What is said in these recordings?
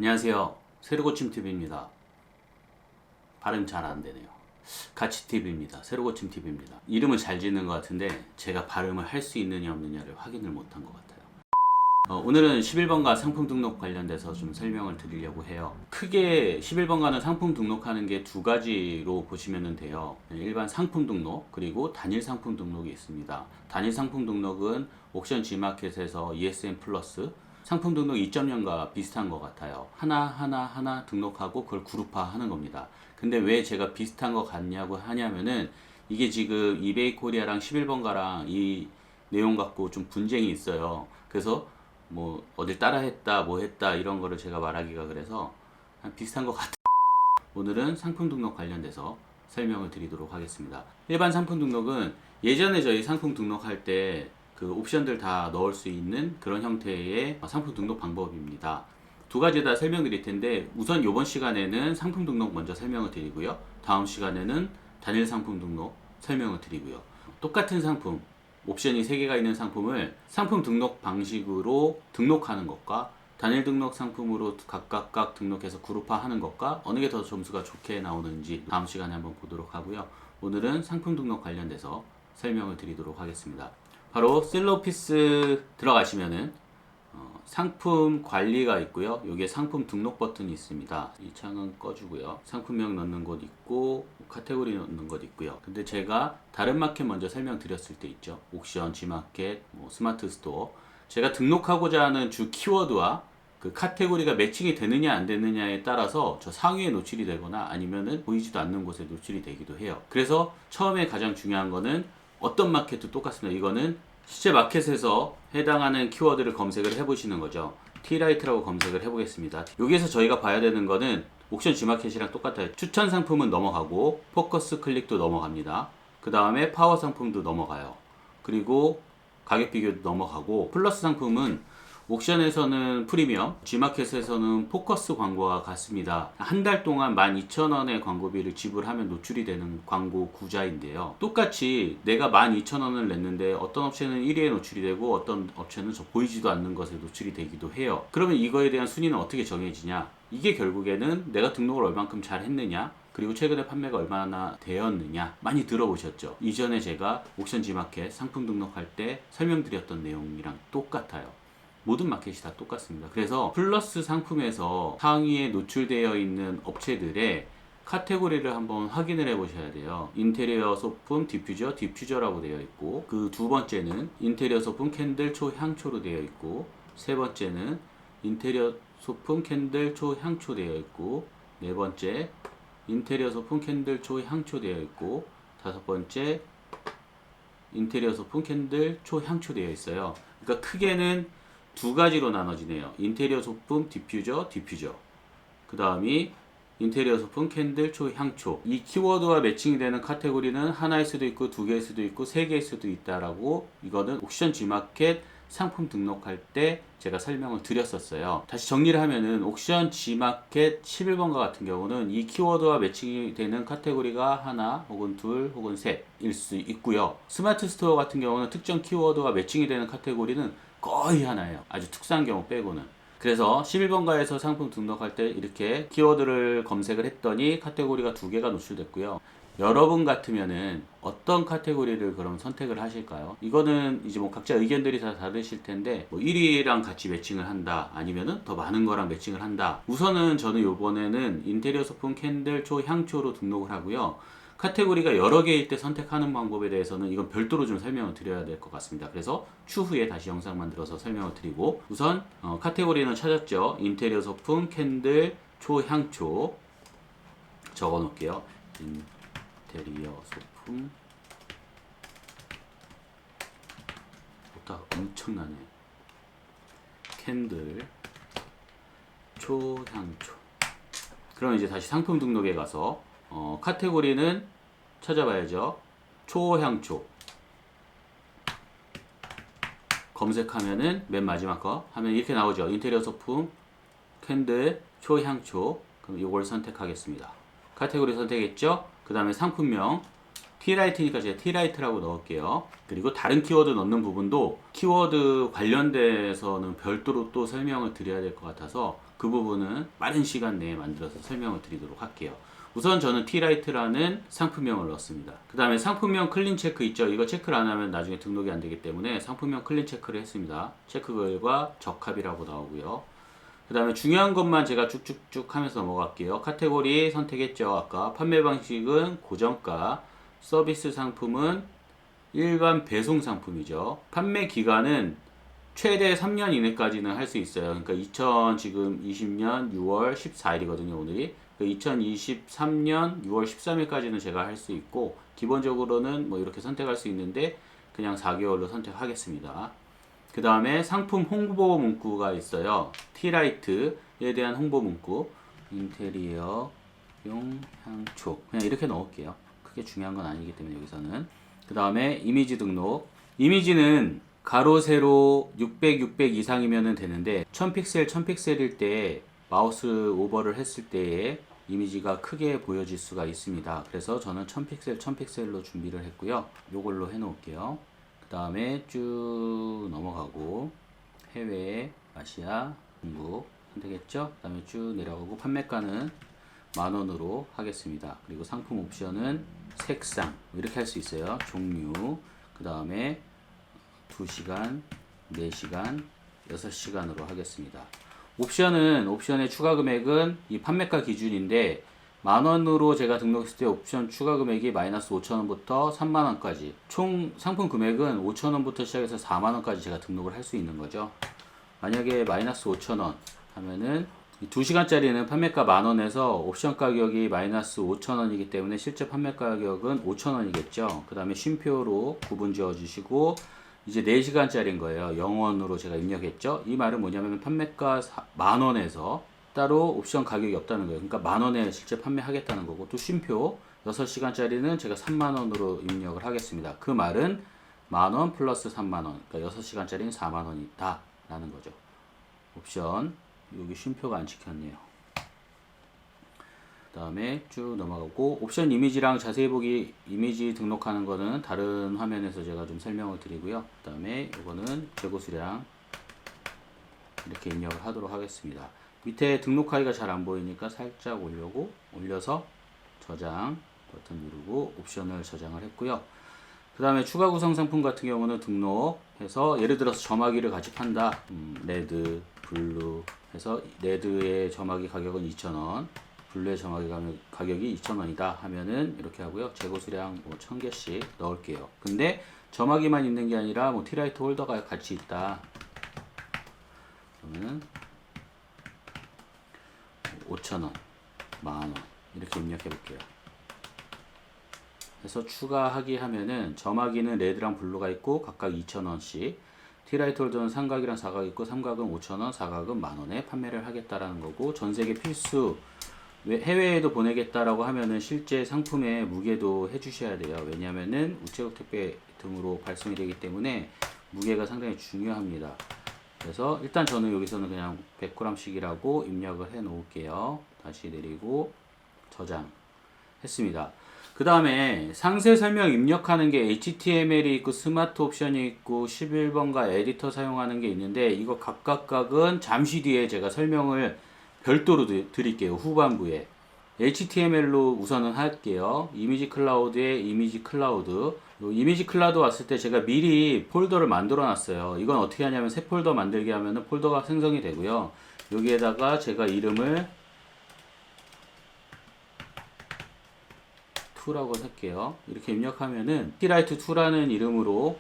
안녕하세요. 새로고침TV입니다. 발음 잘 안 되네요. 가치TV입니다. 새로고침TV입니다. 이름은 잘 짓는 것 같은데 제가 발음을 할 수 있느냐 없느냐를 확인을 못한 것 같아요. 오늘은 11번가 상품 등록 관련돼서 좀 설명을 드리려고 해요. 크게 11번가는 상품 등록하는 게 두 가지로 보시면 돼요. 일반 상품 등록 그리고 단일 상품 등록이 있습니다. 단일 상품 등록은 옥션 G마켓에서 ESN 플러스 상품 등록 2.0과 비슷한 것 같아요. 하나 등록하고 그걸 그룹화 하는 겁니다. 근데 왜 제가 비슷한 것 같냐고 하냐면은 이게 지금 이베이 코리아랑 11번가랑 이 내용 갖고 좀 분쟁이 있어요. 그래서 뭐 어딜 따라했다 뭐 했다 이런 거를 제가 말하기가 그래서 비슷한 것 같아요. 오늘은 상품 등록 관련돼서 설명을 드리도록 하겠습니다. 일반 상품 등록은 예전에 저희 상품 등록할 때 그 옵션들 다 넣을 수 있는 그런 형태의 상품 등록 방법입니다. 두 가지 다 설명드릴 텐데 우선 이번 시간에는 상품 등록 먼저 설명을 드리고요. 다음 시간에는 단일 상품 등록 설명을 드리고요. 똑같은 상품 옵션이 3개가 있는 상품을 상품 등록 방식으로 등록하는 것과 단일 등록 상품으로 각각 등록해서 그룹화하는 것과 어느 게 더 점수가 좋게 나오는지 다음 시간에 한번 보도록 하고요. 오늘은 상품 등록 관련돼서 설명을 드리도록 하겠습니다. 바로 슬로피스 들어가시면은 상품 관리가 있고요. 여기에 상품 등록 버튼이 있습니다. 이 창은 꺼주고요. 상품명 넣는 곳 있고 카테고리 넣는 곳 있고요. 근데 제가 다른 마켓 먼저 설명드렸을 때 있죠. 옥션, G마켓, 스마트 스토어. 제가 등록하고자 하는 주 키워드와 그 카테고리가 매칭이 되느냐 안 되느냐에 따라서 저 상위에 노출이 되거나 아니면은 보이지도 않는 곳에 노출이 되기도 해요. 그래서 처음에 가장 중요한 거는 어떤 마켓도 똑같습니다. 이거는 실제 마켓에서 해당하는 키워드를 검색을 해보시는 거죠. T라이트라고 검색을 해보겠습니다. 여기에서 저희가 봐야 되는 거는 옥션 G마켓이랑 똑같아요. 추천 상품은 넘어가고 포커스 클릭도 넘어갑니다. 그 다음에 파워 상품도 넘어가요. 그리고 가격 비교도 넘어가고 플러스 상품은 옥션에서는 프리미엄, G마켓에서는 포커스 광고와 같습니다. 한 달 동안 12,000원의 광고비를 지불하면 노출이 되는 광고 구자인데요. 똑같이 내가 12,000원을 냈는데 어떤 업체는 1위에 노출이 되고 어떤 업체는 저 보이지도 않는 것에 노출이 되기도 해요. 그러면 이거에 대한 순위는 어떻게 정해지냐? 이게 결국에는 내가 등록을 얼만큼 잘 했느냐? 그리고 최근에 판매가 얼마나 되었느냐 많이 들어보셨죠? 이전에 제가 옥션 G마켓 상품 등록할 때 설명드렸던 내용이랑 똑같아요. 모든 마켓이 다 똑같습니다. 그래서 플러스 상품에서 상위에 노출되어 있는 업체들의 카테고리를 한번 확인을 해 보셔야 돼요. 인테리어 소품 디퓨저라고 되어 있고, 그 두 번째는 인테리어 소품 캔들 초향초로 되어 있고, 세 번째는 인테리어 소품 캔들 초향초 되어 있고, 네 번째 인테리어 소품 캔들 초향초 되어 있고, 다섯 번째 인테리어 소품 캔들 초향초 되어 있어요. 그러니까 크게는 두 가지로 나눠지네요. 인테리어 소품 디퓨저. 그 다음이 인테리어 소품 캔들 초향초. 이 키워드와 매칭이 되는 카테고리는 하나일 수도 있고 두 개일 수도 있고 세 개일 수도 있다라고 이거는 옥션 G마켓 상품 등록할 때 제가 설명을 드렸었어요. 다시 정리를 하면은 옥션 G마켓 11번가 같은 경우는 이 키워드와 매칭이 되는 카테고리가 하나 혹은 둘 혹은 셋일 수 있고요. 스마트 스토어 같은 경우는 특정 키워드와 매칭이 되는 카테고리는 거의 하나예요. 아주 특수한 경우 빼고는. 그래서 11번가에서 상품 등록할 때 이렇게 키워드를 검색을 했더니 카테고리가 두 개가 노출됐고요. 여러분 같으면은 어떤 카테고리를 그럼 선택을 하실까요? 이거는 이제 각자 의견들이 다 다르실 텐데 1위랑 같이 매칭을 한다 아니면은 더 많은 거랑 매칭을 한다. 우선은 저는 요번에는 인테리어 소품 캔들 초 향초로 등록을 하고요. 카테고리가 여러 개일 때 선택하는 방법에 대해서는 이건 별도로 좀 설명을 드려야 될 것 같습니다. 그래서 추후에 다시 영상 만들어서 설명을 드리고 우선 카테고리는 찾았죠. 인테리어 소품 캔들 초향초 적어 놓을게요. 인테리어 소품 오타 엄청나네. 캔들 초향초. 그럼 이제 다시 상품 등록에 가서 카테고리는 찾아봐야죠. 초향초 검색하면은 맨 마지막 거 하면 이렇게 나오죠. 인테리어 소품 캔들 초향초. 그럼 이걸 선택하겠습니다. 카테고리 선택했죠. 그 다음에 상품명 T라이트니까 제가 T라이트라고 넣을게요. 그리고 다른 키워드 넣는 부분도 키워드 관련돼서는 별도로 또 설명을 드려야 될 것 같아서 그 부분은 빠른 시간 내에 만들어서 설명을 드리도록 할게요. 우선 저는 T라이트라는 상품명을 넣었습니다. 그 다음에 상품명 클린 체크 있죠. 이거 체크를 안 하면 나중에 등록이 안 되기 때문에 상품명 클린 체크를 했습니다. 체크 결과 적합이라고 나오고요. 그 다음에 중요한 것만 제가 쭉쭉쭉 하면서 넘어갈게요. 카테고리 선택했죠. 아까 판매 방식은 고정가, 서비스 상품은 일반 배송 상품이죠. 판매 기간은 최대 3년 이내까지는 할 수 있어요. 그러니까 2020년 6월 14일이거든요, 오늘이. 2023년 6월 13일까지는 제가 할 수 있고, 기본적으로는 뭐 이렇게 선택할 수 있는데, 그냥 4개월로 선택하겠습니다. 그 다음에 상품 홍보 문구가 있어요. T라이트에 대한 홍보 문구. 인테리어 용 향초. 그냥 이렇게 넣을게요. 크게 중요한 건 아니기 때문에 여기서는. 그 다음에 이미지 등록. 이미지는 가로 세로 600 이상이면 되는데 1000픽셀 1000픽셀일 때 마우스 오버를 했을 때에 이미지가 크게 보여질 수가 있습니다. 그래서 저는 1000픽셀 1000픽셀로 준비를 했고요. 요걸로 해 놓을게요. 그 다음에 쭉 넘어가고 해외, 아시아, 중국 선택했죠. 그 다음에 쭉 내려가고 판매가는 10,000원으로 하겠습니다. 그리고 상품 옵션은 색상 이렇게 할 수 있어요. 종류, 그 다음에 2시간, 4시간, 6시간으로 하겠습니다. 옵션의 추가 금액은 이 판매가 기준인데 10,000원으로 제가 등록했을 때 옵션 추가 금액이 마이너스 5,000원부터 30,000원까지 총 상품 금액은 5,000원부터 시작해서 40,000원까지 제가 등록을 할 수 있는 거죠. 만약에 마이너스 5,000원 하면은 2시간짜리는 판매가 10,000원에서 옵션 가격이 마이너스 5,000원이기 때문에 실제 판매 가격은 5,000원이겠죠. 그 다음에 쉼표로 구분 지어 주시고 이제 4시간짜리인 거예요. 0원으로 제가 입력했죠. 이 말은 뭐냐면 판매가 10,000원에서 따로 옵션 가격이 없다는 거예요. 그러니까 10,000원에 실제 판매하겠다는 거고, 또 쉼표 6시간짜리는 제가 30,000원으로 입력을 하겠습니다. 그 말은 10,000원 플러스 30,000원, 그러니까 6시간짜리는 40,000원이다 라는 거죠. 옵션 여기 쉼표가 안 찍혔네요. 그 다음에 쭉 넘어가고, 옵션 이미지랑 자세히 보기 이미지 등록하는 거는 다른 화면에서 제가 좀 설명을 드리고요. 그 다음에 이거는 재고 수량 이렇게 입력을 하도록 하겠습니다. 밑에 등록하기가 잘 안 보이니까 살짝 올려서 저장 버튼 누르고 옵션을 저장을 했고요. 그 다음에 추가 구성 상품 같은 경우는 등록해서, 예를 들어서 점화기를 같이 판다. 레드, 블루 해서 레드의 점화기 가격은 2,000원, 블루의 점화기 가격이 2,000원이다 하면은 이렇게 하고요. 재고 수량 뭐 1000개씩 넣을게요. 근데 점화기만 있는 게 아니라 뭐 T라이트 홀더가 같이 있다. 그러면은 5,000원, 10,000원 이렇게 입력해 볼게요. 그래서 추가하기 하면은 점화기는 레드랑 블루가 있고 각각 2,000원씩, T라이트 홀더는 삼각이랑 사각 있고 삼각은 5,000원, 사각은 10,000원에 판매를 하겠다라는 거고, 전세계 필수 해외에도 보내겠다라고 하면은 실제 상품의 무게도 해주셔야 돼요. 왜냐하면은 우체국 택배 등으로 발송이 되기 때문에 무게가 상당히 중요합니다. 그래서 일단 저는 여기서는 그냥 100g씩이라고 입력을 해 놓을게요. 다시 내리고 저장 했습니다. 그 다음에 상세 설명 입력하는 게 HTML이 있고 스마트 옵션이 있고 11번가 에디터 사용하는 게 있는데, 이거 각각은 잠시 뒤에 제가 설명을 별도로 드릴게요. 후반부에. HTML로 우선은 할게요. 이미지 클라우드에 이미지 클라우드. 이미지 클라우드 왔을 때 제가 미리 폴더를 만들어 놨어요. 이건 어떻게 하냐면 새 폴더 만들게 하면은 폴더가 생성이 되고요. 여기에다가 제가 이름을 2라고 할게요. 이렇게 입력하면은 T라이트 2라는 이름으로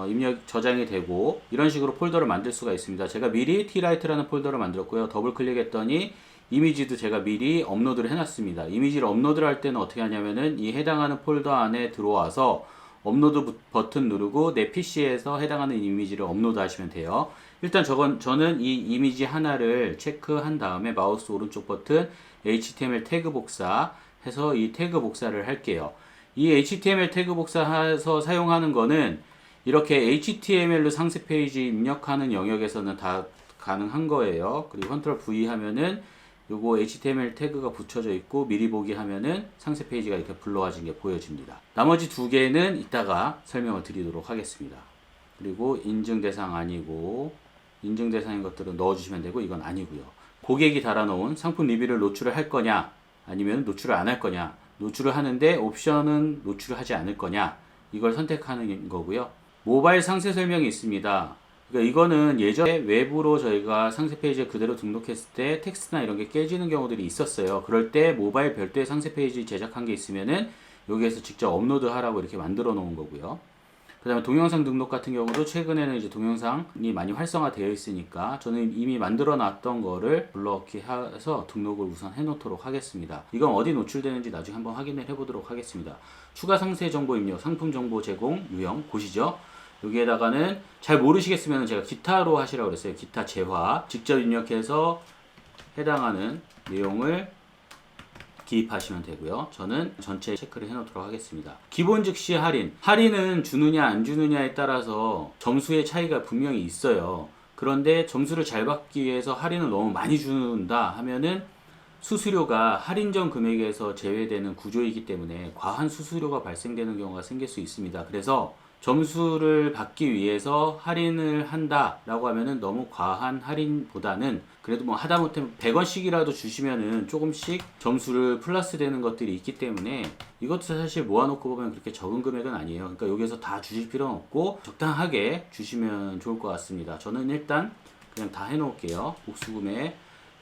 입력 저장이 되고, 이런 식으로 폴더를 만들 수가 있습니다. 제가 미리 T라이트라는 폴더를 만들었고요. 더블 클릭했더니 이미지도 제가 미리 업로드를 해놨습니다. 이미지를 업로드를 할 때는 어떻게 하냐면은 이 해당하는 폴더 안에 들어와서 업로드 버튼 누르고 내 PC에서 해당하는 이미지를 업로드 하시면 돼요. 일단 저는 이 이미지 하나를 체크한 다음에 마우스 오른쪽 버튼 HTML 태그 복사 해서 이 태그 복사를 할게요. 이 HTML 태그 복사해서 사용하는 거는 이렇게 HTML로 상세 페이지 입력하는 영역에서는 다 가능한 거예요. 그리고 컨트롤 V 하면은 요거 HTML 태그가 붙여져 있고 미리 보기 하면은 상세 페이지가 이렇게 불러와진 게 보여집니다. 나머지 두 개는 이따가 설명을 드리도록 하겠습니다. 그리고 인증 대상 아니고, 인증 대상인 것들은 넣어주시면 되고 이건 아니고요. 고객이 달아놓은 상품 리뷰를 노출을 할 거냐, 아니면 노출을 안 할 거냐, 노출을 하는데 옵션은 노출을 하지 않을 거냐, 이걸 선택하는 거고요. 모바일 상세 설명이 있습니다. 그러니까 이거는 예전에 외부로 저희가 상세 페이지에 그대로 등록했을 때 텍스트나 이런 게 깨지는 경우들이 있었어요. 그럴 때 모바일 별도의 상세 페이지 제작한 게 있으면은 여기에서 직접 업로드 하라고 이렇게 만들어 놓은 거고요. 그 다음에 동영상 등록 같은 경우도 최근에는 이제 동영상이 많이 활성화되어 있으니까 저는 이미 만들어 놨던 거를 불러넣기 해서 등록을 우선 해 놓도록 하겠습니다. 이건 어디 노출되는지 나중에 한번 확인을 해 보도록 하겠습니다. 추가 상세 정보 입력, 상품 정보 제공, 유형 보시죠. 여기에다가는 잘 모르시겠으면 제가 기타로 하시라고 그랬어요. 기타 재화 직접 입력해서 해당하는 내용을 기입하시면 되고요. 저는 전체 체크를 해놓도록 하겠습니다. 기본 즉시 할인은 주느냐 안 주느냐에 따라서 점수의 차이가 분명히 있어요. 그런데 점수를 잘 받기 위해서 할인을 너무 많이 준다 하면은 수수료가 할인 전 금액에서 제외되는 구조이기 때문에 과한 수수료가 발생되는 경우가 생길 수 있습니다. 그래서 점수를 받기 위해서 할인을 한다라고 하면은 너무 과한 할인보다는 그래도 뭐 하다못해 100원씩이라도 주시면은 조금씩 점수를 플러스 되는 것들이 있기 때문에 이것도 사실 모아놓고 보면 그렇게 적은 금액은 아니에요. 그러니까 여기서 다 주실 필요는 없고 적당하게 주시면 좋을 것 같습니다. 저는 일단 그냥 다 해놓을게요. 복수구매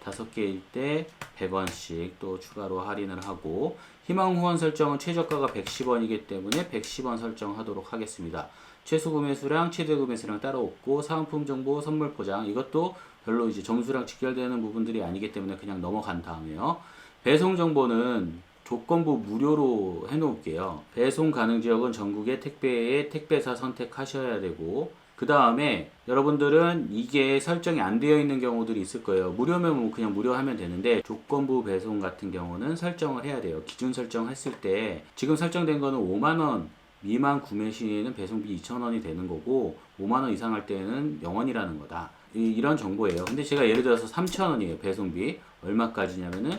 5개일 때 100원씩 또 추가로 할인을 하고, 희망 후원 설정은 최저가가 110원이기 때문에 110원 설정하도록 하겠습니다. 최소 구매수랑 최대 구매수랑 따로 없고, 사은품 정보, 선물 포장 이것도 별로 이제 점수랑 직결되는 부분들이 아니기 때문에 그냥 넘어간 다음에요. 배송 정보는 조건부 무료로 해놓을게요. 배송 가능 지역은 전국의 택배의 택배사 선택하셔야 되고, 그 다음에 여러분들은 이게 설정이 안 되어 있는 경우들이 있을 거예요. 무료면 뭐 그냥 무료 하면 되는데 조건부 배송 같은 경우는 설정을 해야 돼요. 기준 설정했을 때 지금 설정된 거는 5만원 미만 구매 시에는 배송비 2,000원이 되는 거고 5만원 이상 할 때는 0원이라는 거다. 이런 정보예요. 근데 제가 예를 들어서 3,000원이에요. 배송비 얼마까지냐면은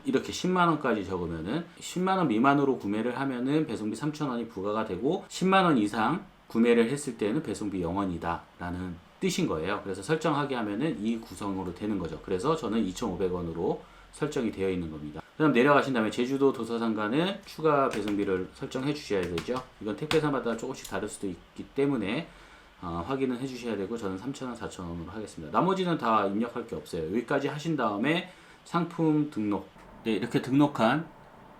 이렇게 10만원까지 적으면은 10만원 미만으로 구매를 하면은 배송비 3,000원이 부과가 되고 10만원 이상 구매를 했을 때는 배송비 0원이다 라는 뜻인 거예요. 그래서 설정하게 하면은 이 구성으로 되는 거죠. 그래서 저는 2,500원으로 설정이 되어 있는 겁니다. 그 다음 내려가신 다음에 제주도 도서상가는 추가 배송비를 설정해 주셔야 되죠. 이건 택배사마다 조금씩 다를 수도 있기 때문에 확인은 해 주셔야 되고, 저는 3,000원, 4,000원으로 하겠습니다. 나머지는 다 입력할 게 없어요. 여기까지 하신 다음에 상품 등록, 네, 이렇게 등록한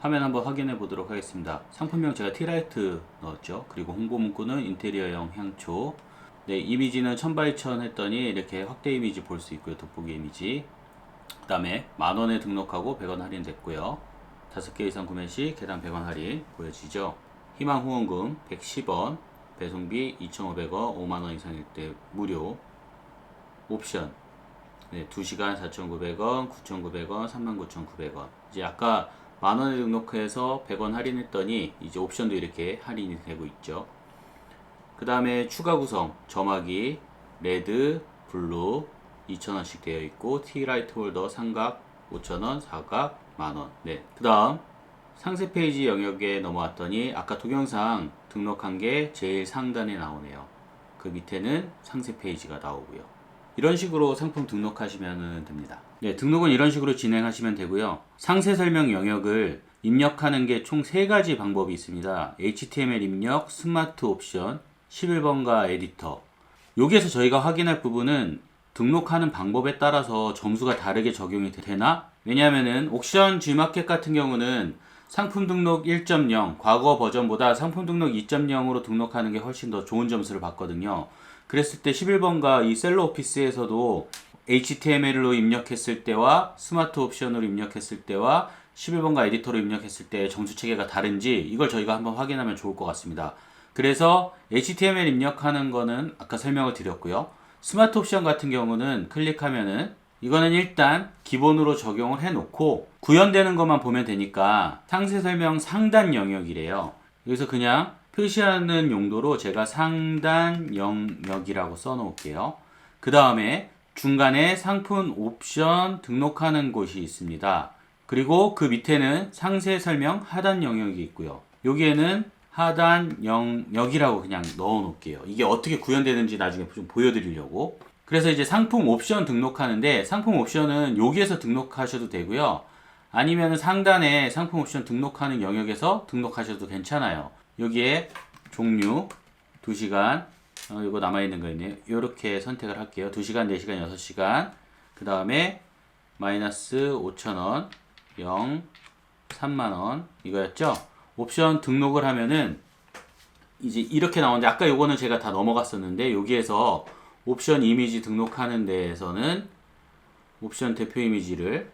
화면 한번 확인해 보도록 하겠습니다. 상품명 제가 티라이트 넣었죠. 그리고 홍보 문구는 인테리어용 향초. 네, 이미지는 1000x1000 했더니 이렇게 확대 이미지 볼 수 있고요. 돋보기 이미지. 그 다음에 만원에 등록하고 100원 할인됐고요. 5개 이상 구매 시 개당 100원 할인 보여지죠. 희망 후원금 110원, 배송비 2,500원, 5만원 이상일 때 무료. 옵션, 네, 2시간 4,900원, 9,900원, 39,900원. 이제 아까 만원에 등록해서 100원 할인했더니 이제 옵션도 이렇게 할인이 되고 있죠. 그 다음에 추가 구성, 점화기, 레드, 블루 2,000원씩 되어 있고, 티라이트 홀더 삼각 5,000원, 사각 만원. 네. 그 다음 상세 페이지 영역에 넘어왔더니 아까 동영상 등록한 게 제일 상단에 나오네요. 그 밑에는 상세 페이지가 나오고요. 이런 식으로 상품 등록하시면 됩니다. 네, 등록은 이런 식으로 진행하시면 되고요. 상세 설명 영역을 입력하는 게 총 3가지 방법이 있습니다. HTML 입력, 스마트 옵션, 11번가 에디터. 여기에서 저희가 확인할 부분은 등록하는 방법에 따라서 점수가 다르게 적용이 되나? 왜냐하면은 옥션 G마켓 같은 경우는 상품 등록 1.0, 과거 버전보다 상품 등록 2.0으로 등록하는 게 훨씬 더 좋은 점수를 받거든요. 그랬을 때 11번가 이 셀러 오피스에서도 HTML로 입력했을 때와 스마트 옵션으로 입력했을 때와 11번가 에디터로 입력했을 때 점수 체계가 다른지 이걸 저희가 한번 확인하면 좋을 것 같습니다. 그래서 HTML 입력하는 거는 아까 설명을 드렸고요. 스마트 옵션 같은 경우는 클릭하면은 이거는 일단 기본으로 적용을 해 놓고 구현되는 것만 보면 되니까 상세 설명 상단 영역이래요. 여기서 그냥 표시하는 용도로 제가 상단 영역이라고 써 놓을게요. 그 다음에 중간에 상품 옵션 등록하는 곳이 있습니다. 그리고 그 밑에는 상세 설명 하단 영역이 있고요. 여기에는 하단 영역이라고 그냥 넣어 놓을게요. 이게 어떻게 구현되는지 나중에 좀 보여드리려고. 그래서 이제 상품 옵션 등록하는데 상품 옵션은 여기에서 등록하셔도 되고요. 아니면 상단에 상품 옵션 등록하는 영역에서 등록하셔도 괜찮아요. 여기에 종류 2시간 이거 남아있는 거 있네요. 이렇게 선택을 할게요. 2시간, 4시간, 6시간 그 다음에 마이너스 5,000원 0, 3만원 이거였죠. 옵션 등록을 하면은 이제 이렇게 나오는데 아까 요거는 제가 다 넘어갔었는데 여기에서 옵션 이미지 등록하는 데에서는 옵션 대표 이미지를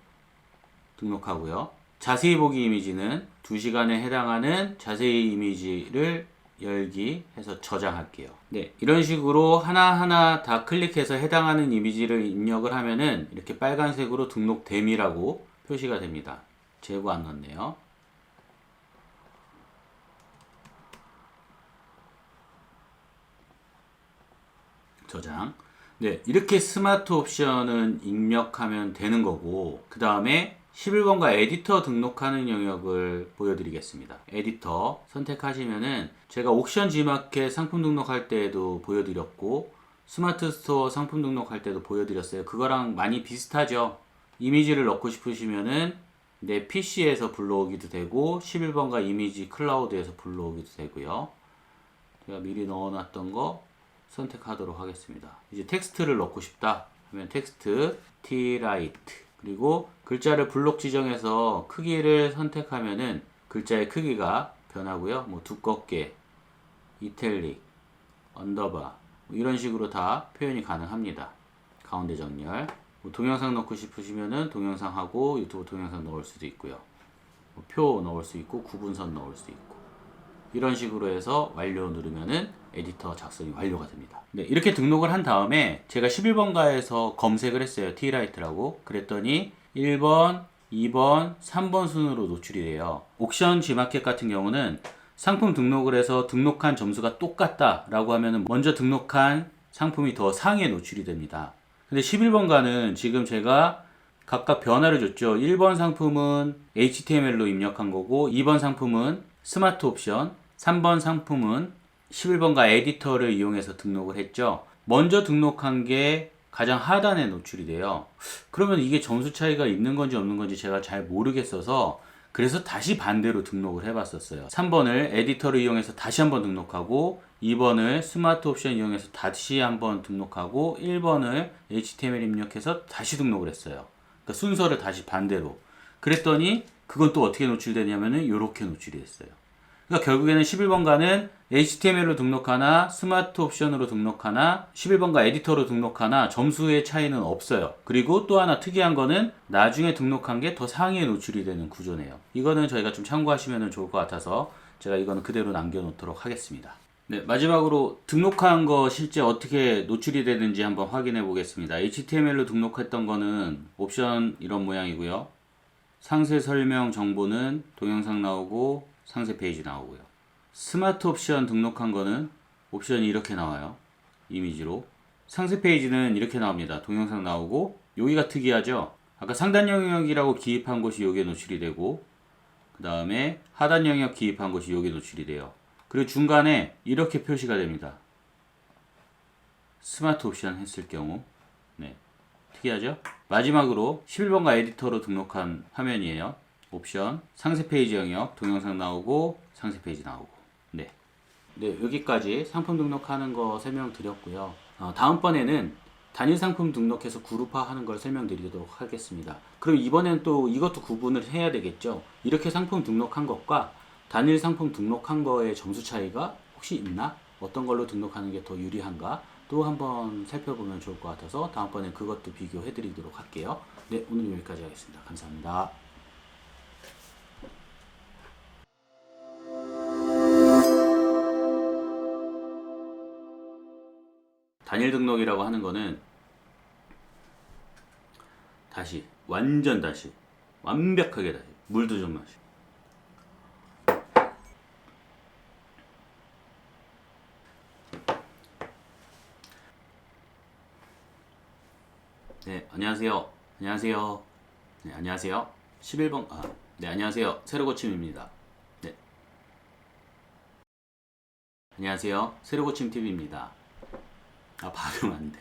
등록하고요. 자세히 보기 이미지는 2시간에 해당하는 자세히 이미지를 열기 해서 저장할게요. 네, 이런 식으로 하나하나 다 클릭해서 해당하는 이미지를 입력을 하면은 이렇게 빨간색으로 등록됨이라고 표시가 됩니다. 재고 안 넣었네요. 저장. 네, 이렇게 스마트 옵션은 입력하면 되는 거고, 그 다음에 11번가 에디터 등록하는 영역을 보여드리겠습니다. 에디터 선택하시면은 제가 옥션 G마켓 상품 등록할 때에도 보여드렸고, 스마트 스토어 상품 등록할 때도 보여드렸어요. 그거랑 많이 비슷하죠. 이미지를 넣고 싶으시면은 내 PC에서 불러오기도 되고, 11번가 이미지 클라우드에서 불러오기도 되고요. 제가 미리 넣어놨던 거 선택하도록 하겠습니다. 이제 텍스트를 넣고 싶다 하면 텍스트 Twrite 그리고 글자를 블록 지정해서 크기를 선택하면은 글자의 크기가 변하고요. 뭐 두껍게, 이탈릭, 언더바 뭐 이런 식으로 다 표현이 가능합니다. 가운데 정렬. 뭐 동영상 넣고 싶으시면은 동영상하고 유튜브 동영상 넣을 수도 있고요. 뭐 표 넣을 수 있고 구분선 넣을 수 있고 이런 식으로 해서 완료 누르면은 에디터 작성이 완료가 됩니다. 네, 이렇게 등록을 한 다음에 제가 11번가에서 검색을 했어요. Twrite라고. 그랬더니 1번, 2번, 3번 순으로 노출이 돼요. 옥션 G마켓 같은 경우는 상품 등록을 해서 등록한 점수가 똑같다 라고 하면은 먼저 등록한 상품이 더 상위에 노출이 됩니다. 근데 11번가는 지금 제가 각각 변화를 줬죠. 1번 상품은 HTML로 입력한 거고 2번 상품은 스마트 옵션 3번 상품은 11번가 에디터를 이용해서 등록을 했죠. 먼저 등록한 게 가장 하단에 노출이 돼요. 그러면 이게 점수 차이가 있는 건지 없는 건지 제가 잘 모르겠어서 그래서 다시 반대로 등록을 해봤었어요. 3번을 에디터를 이용해서 다시 한번 등록하고 2번을 스마트 옵션 이용해서 다시 한번 등록하고 1번을 HTML 입력해서 다시 등록을 했어요. 그러니까 순서를 다시 반대로. 그랬더니 그건 또 어떻게 노출되냐면은 이렇게 노출이 됐어요. 그러니까 결국에는 11번가는 HTML로 등록하나 스마트 옵션으로 등록하나 11번가 에디터로 등록하나 점수의 차이는 없어요. 그리고 또 하나 특이한 거는 나중에 등록한 게 더 상위에 노출이 되는 구조네요. 이거는 저희가 좀 참고하시면 좋을 것 같아서 제가 이거는 그대로 남겨놓도록 하겠습니다. 네, 마지막으로 등록한 거 실제 어떻게 노출이 되는지 한번 확인해 보겠습니다. HTML로 등록했던 거는 옵션 이런 모양이고요. 상세 설명 정보는 동영상 나오고 상세 페이지 나오고요. 스마트 옵션 등록한 거는 옵션이 이렇게 나와요. 이미지로. 상세 페이지는 이렇게 나옵니다. 동영상 나오고 여기가 특이하죠. 아까 상단 영역이라고 기입한 곳이 여기에 노출이 되고 그 다음에 하단 영역 기입한 곳이 여기에 노출이 돼요. 그리고 중간에 이렇게 표시가 됩니다. 스마트 옵션 했을 경우. 네, 특이하죠? 마지막으로 11번가 에디터로 등록한 화면이에요. 옵션, 상세 페이지 영역, 동영상 나오고 상세 페이지 나오고. 네, 여기까지 상품 등록하는 거 설명드렸고요. 다음번에는 단일 상품 등록해서 그룹화 하는 걸 설명드리도록 하겠습니다. 그럼 이번엔 또 이것도 구분을 해야 되겠죠. 이렇게 상품 등록한 것과 단일 상품 등록한 거의 점수 차이가 혹시 있나? 어떤 걸로 등록하는 게 더 유리한가? 또 한번 살펴보면 좋을 것 같아서 다음번에 그것도 비교해 드리도록 할게요. 네, 오늘 여기까지 하겠습니다. 감사합니다. 단일 등록이라고 하는 거는 다시 완전 다시 완벽하게 다시 물도 좀 마시. 네, 안녕하세요. 안녕하세요. 네, 안녕하세요. 11번 네, 안녕하세요. 새로고침입니다. 네. 안녕하세요. 새로고침 TV입니다. 발음 안 돼.